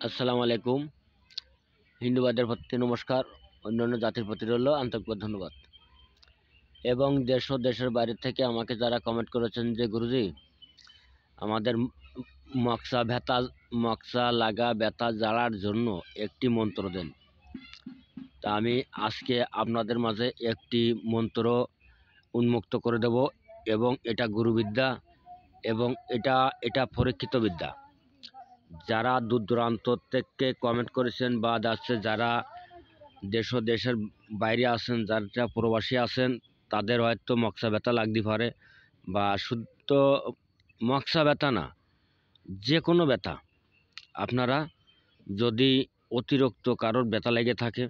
আসসালামু আলাইকুম। হিন্দুবাদের প্রতি নমস্কার, অন্যান্য জাতির প্রতি রইল আন্তরিক ধন্যবাদ। এবং দেশ ও দেশের বাইরে থেকে আমাকে যারা কমেন্ট করেছেন যে গুরুজি আমাদের মক্সা লাগা ব্যথা জ্বালার জন্য একটি মন্ত্র দেন। তা আমি আজকে আপনাদের মাঝে একটি মন্ত্র উন্মুক্ত করে দেব, এবং এটা গুরুবিদ্যা এবং এটা পরীক্ষিত বিদ্যা। যারা দূর দূরান্ত থেকে কমেন্ট করেছেন বা যারা দেশ ও দেশের বাইরে আছেন, যারা প্রবাসী আছেন, তাদের হয়তো মক্সা ব্যথা লাগতে পারে, বা শুদ্ধ মক্সা ব্যথা না, যে কোনো ব্যথা। আপনারা যদি অতিরিক্ত কারোর ব্যথা লেগে থাকে,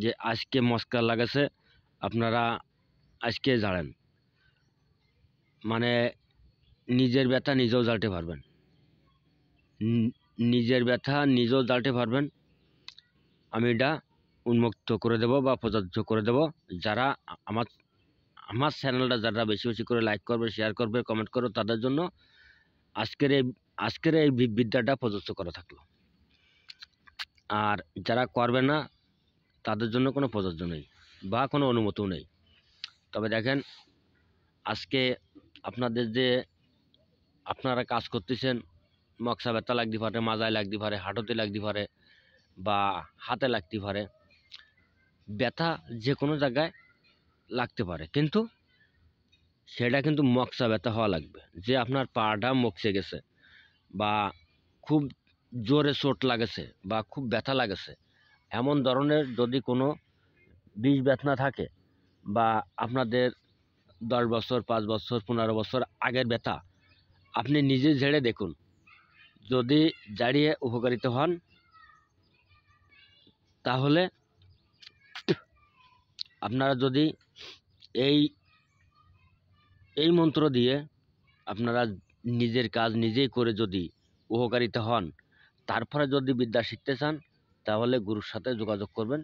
যে আজকে মস্কা লাগেছে, আপনারা আজকে ঝাড়েন, মানে নিজের ব্যথা নিজেও জ্বালতে পারবেন, নিজের ব্যথা নিজেও জ্বালতে পারবেন। আমি এটা উন্মুক্ত করে দেব বা প্রযোজ্য করে দেব। যারা আমার চ্যানেলটা যারা বেশি বেশি করে লাইক করবে, শেয়ার করবে, কমেন্ট করবে, তাদের জন্য আজকের এই বিদ্যাটা প্রযোজ্য করা থাকলো। আর যারা করবে না, তাদের জন্য কোনো প্রযোজ্য নেই বা কোনো অনুমতিও নেই। তবে দেখেন, আজকে আপনারা কাজ করতেছেন, মক্সা ব্যথা লাগতে পারে, মাজায় লাগতে পারে, হাঁটুতে লাগতে পারে, বা হাতে লাগতে পারে। ব্যথা যে কোনো জায়গায় লাগতে পারে, কিন্তু সেটা কিন্তু মক্সা ব্যথা হওয়া লাগবে, যে আপনার পাটা মকসে গেছে, বা খুব জোরে চোট লাগেছে, বা খুব ব্যথা লাগেছে, এমন ধরনের যদি কোনো বিষ ব্যথা থাকে, বা আপনাদের 10 বছর, 5 বছর, 15 বছর আগের ব্যথা, আপনি নিজে ঝেড়ে দেখুন। যদি জাড়িয়ে উপকারিত হন, তাহলে আপনারা যদি এই মন্ত্র দিয়ে আপনারা নিজের কাজ নিজেই করে যদি উপকারিতা হন, তারপরে যদি বিদ্যা শিখতে চান, তাহলে গুরুর সাথে যোগাযোগ করবেন।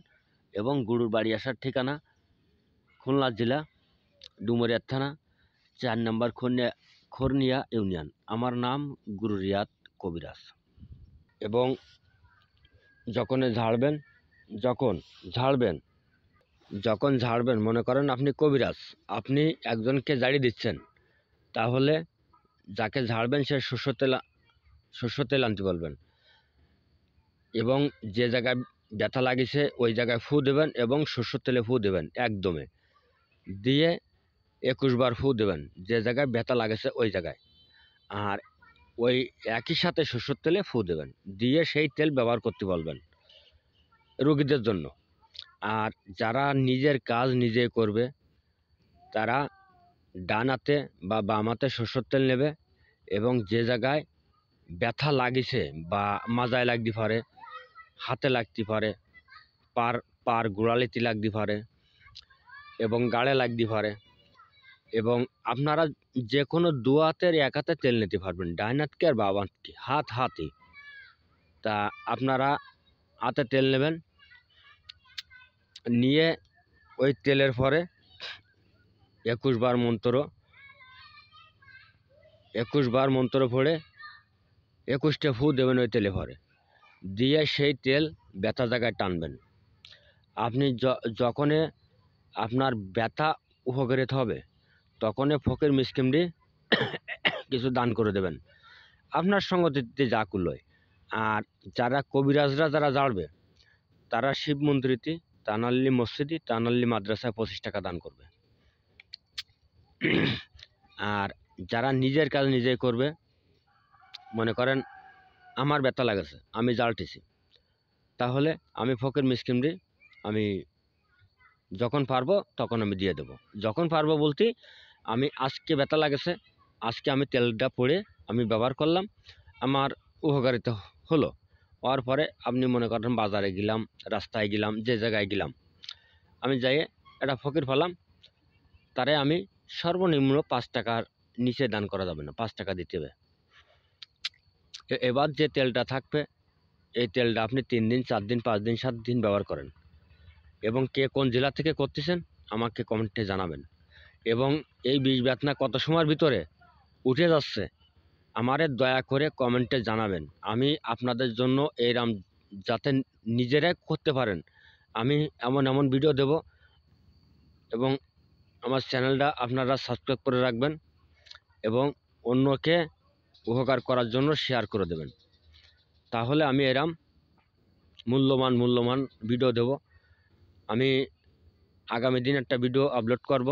এবং গুরুর বাড়ি আসার ঠিকানা খুলনা জেলা, ডুমুরিয়া থানা, 4 নম্বর খর্নিয়া ইউনিয়ন। আমার নাম গুরু রিয়াদ কবিরাজ। এবং যখন ঝাড়বেন, মনে করেন আপনি কবিরাজ, আপনি একজনকে জাড়ি দিচ্ছেন, তাহলে যাকে ঝাড়বেন সে শস্য তেল আনতে বলবেন, এবং যে জায়গায় ব্যথা লাগিয়েছে ওই জায়গায় ফু দেবেন, এবং শস্য তেলে ফু দেবেন একদমে, দিয়ে 21 বার ফু দেবেন যে জায়গায় ব্যথা লাগেছে ওই জায়গায়। আর ওই একই সাথে শস্যর তেলে ফু দেবেন, দিয়ে সেই তেল ব্যবহার করতে বলবেন রোগীদের জন্য। আর যারা নিজের কাজ নিজে করবে, তারা ডান হাতে বা বাম হাতে শস্যর তেল নেবে, এবং যে জায়গায় ব্যথা লাগিছে, বা মাজায় লাগতে পারে, হাতে লাগতে পারে, পার গোড়ালিতে লাগতে পারে, এবং গাড়ে লাগতে পারে, এবং আপনারা যে কোনো দু হাতের এক হাতে তেল নিতে পারবেন, ডান হাতকে আর বাম হাতকে, হাতে। তা আপনারা হাতে তেল নেবেন, নিয়ে ওই তেলের পরে 21 বার মন্ত্র পড়ে 21টা ফু দেবেন ওই তেলে ভরে, দিয়ে সেই তেল ব্যথা জায়গায় টানবেন। আপনি যখনই আপনার ব্যথা উপকারিত হবে, তখনই ফকির মিসকিমরি কিছু দান করে দেবেন, আপনার সঙ্গতিতে যা কুলোয়। আর যারা কবিরাজরা যারা জানবে, তারা শিব মন্দিরটি, তানাল্লি মসজিদি, তানাল্লি মাদ্রাসায় 25 টাকা দান করবে। আর যারা নিজের কাজ নিজেই করবে, মনে করেন আমার ব্যথা লাগেছে, আমি জালটেছি, তাহলে আমি ফকির মিসকিমরি আমি যখন পারবো তখন আমি দিয়ে দেবো। যখন পারবো বলতে, আমি আজকে ব্যথা লাগেছে, আজকে আমি তেলটা পড়ে আমি ব্যবহার করলাম, আমার উপকারিতা হলো। হওয়ার পরে আপনি মনে করেন বাজারে গেলাম, রাস্তায় গেলাম, যে জায়গায় গেলাম, আমি যাই একটা ফকির ফেলাম, তারে আমি সর্বনিম্ন 5 টাকার নিচে দান করা যাবে না, 5 টাকা দিতে হবে। এবার যে তেলটা থাকবে, এই তেলটা আপনি 3 দিন, 4 দিন, 5 দিন, 7 দিন ব্যবহার করেন। এবং কে কোন জেলা থেকে করতেছেন আমাকে কমেন্টে জানাবেন। এবং এই বিষ ব্যথা কত সময়ের ভিতরে উঠে যাচ্ছে, আমারে দয়া করে কমেন্টে জানাবেন। আমি আপনাদের জন্য এরম যাতে নিজেরাই করতে পারেন, আমি এমন এমন ভিডিও দেব এবং আমার চ্যানেলটা আপনারা সাবস্ক্রাইব করে রাখবেন এবং অন্যকে উপকার করার জন্য শেয়ার করে দেবেন। তাহলে আমি এরম মূল্যবান ভিডিও দেব। আমি আগামী দিন একটা ভিডিও আপলোড করব।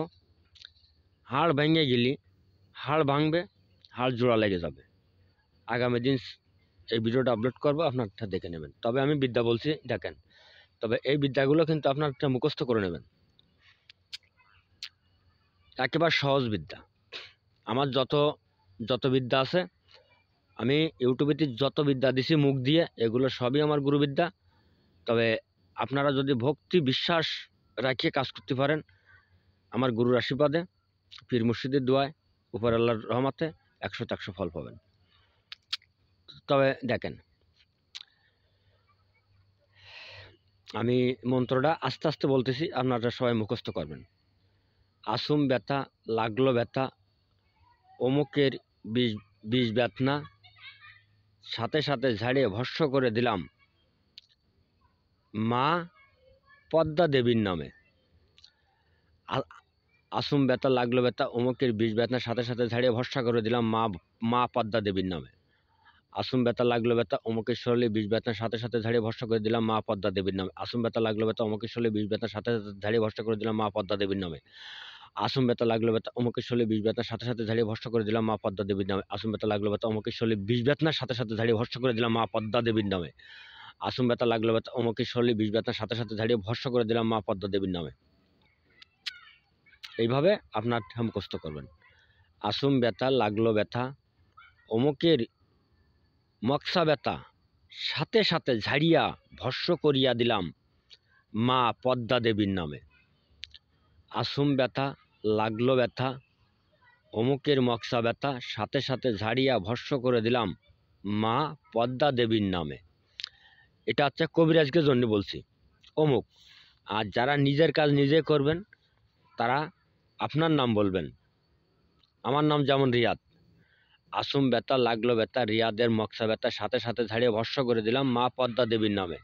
হাড় ভেঙে গেলি, হাড় ভাঙবে, হাড় জোড়া লেগে যাবে। আগামী দিন এই ভিডিওটা আপলোড করব, আপনারটা দেখে নেবেন। তবে আমি বিদ্যা বলছি, দেখেন। তবে এই বিদ্যাগুলো কিন্তু আপনারটা মুখস্থ করে নেবেন। একেবারে সহজ বিদ্যা। আমার যত বিদ্যা আছে, আমি ইউটিউবেতে যত বিদ্যা দিছি মুখ দিয়ে, এগুলো সবই আমার গুরুবিদ্যা। তবে আপনারা যদি ভক্তি বিশ্বাস রাখিয়ে কাজ করতে পারেন, আমার গুরুর আশীর্বাদে, পীর মুর্শিদের দোয়ায়, উপর আল্লাহর রহমতে 100তে 100 ফল পাবেন। তবে দেখেন, আমি মন্ত্রটা আস্তে আস্তে বলতেছি, আপনারা সবাই মুখস্থ করবেন। আসুম ব্যথা, লাগলো ব্যথা, অমুকের বিষ ব্যথনা, সাথে সাথে ঝাড়িয়ে ভস্য করে দিলাম মা পদ্মা দেবীর নামে। আসুম ব্যথা, লাগলো ব্যথা, অমুকের বিষ ব্যথনা, সাথে সাথে ঝাড়িয়ে ভস্য করে দিলাম মা পদ্মা দেবীর নামে। আসুম ব্যথা, লাগলো ব্যথা, অমুকের শরীরে বিষ ব্যথনার সাথে সাথে ঝাড়িয়ে ভস্য করে দিলাম মা পদ্মা দেবীর নামে। আসুম ব্যথা, লাগলো ব্যথা, অমুকের শরীরে বিষ ব্যথনার সাথে সাথে ঝাড়িয়ে ভস্য করে দিলাম মা পদ্মা দেবীর নামে। আসুম ব্যথা, লাগলো ব্যথা, অমুকের শরীরে বিষ ব্যথনার সাথে সাথে ঝাড়িয়ে ভস্য করে দিলাম মা পদ্মা দেবীর নামে। আসুম ব্যথা, লাগলো ব্যথা, অমুকের শরীরে বিষ ব্যথনার সাথে সাথে ঝাড়িয়ে ভস্য করে দিলাম মা পদ্মা দেবীর নামে। আসুম ব্যথা, লাগলো ব্যথা, অমুকের শরীরে বিষ ব্যথনার সাথে সাথে ঝাড়িয়ে ভস্য করে দিলাম মা পদ্মা দেবীর নামে। এইভাবে আপনার মুখস্থ করবেন। আসুম ব্যথা, লাগলো ব্যথা, অমুকের মক্সা ব্যথা, সাথে সাথে ঝাড়িয়া ভস্য করিয়া দিলাম মা পদ্মা দেবীর নামে। আসুম ব্যথা, লাগলো ব্যথা, অমুকের মক্সা ব্যথা, সাথে সাথে ঝাড়িয়া ভস্য করে দিলাম মা পদ্মা দেবীর নামে। এটা হচ্ছে কবিরাজকে জন্য বলছি, অমুক। আর যারা নিজের কাজ নিজে করবেন, তারা আপনার নাম বলবেন। আমার নাম যেমন রিয়াদ। আসুম ব্যথা, লাগলো ব্যথা, রিয়াদের মক্সা ব্যথা, সাথে সাথে ঝাড়িয়ে ভস্য করে দিলাম মা পদ্মা দেবীর নামে।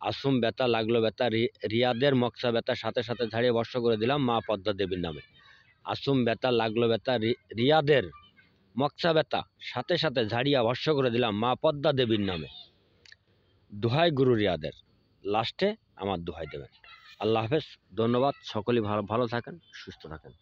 আসুম ব্যথা, লাগলো ব্যথা, রিয়াদের মক্সা ব্যথা, সাথে সাথে ঝাড়িয়ে ভস্য করে দিলাম মা পদ্মা দেবীর নামে। আসুম ব্যথা, লাগলো ব্যথা, রিয়াদের মক্সা ব্যথা, সাথে সাথে ঝাড়িয়া ভস্য করে দিলাম মা পদ্মা দেবীর নামে। দোহাই গুরু রিয়াদের, লাস্টে আমার দোহাই দেবেন। আল্লাহ হাফেজ, ধন্যবাদ। সকলেই ভালো থাকেন, সুস্থ থাকেন।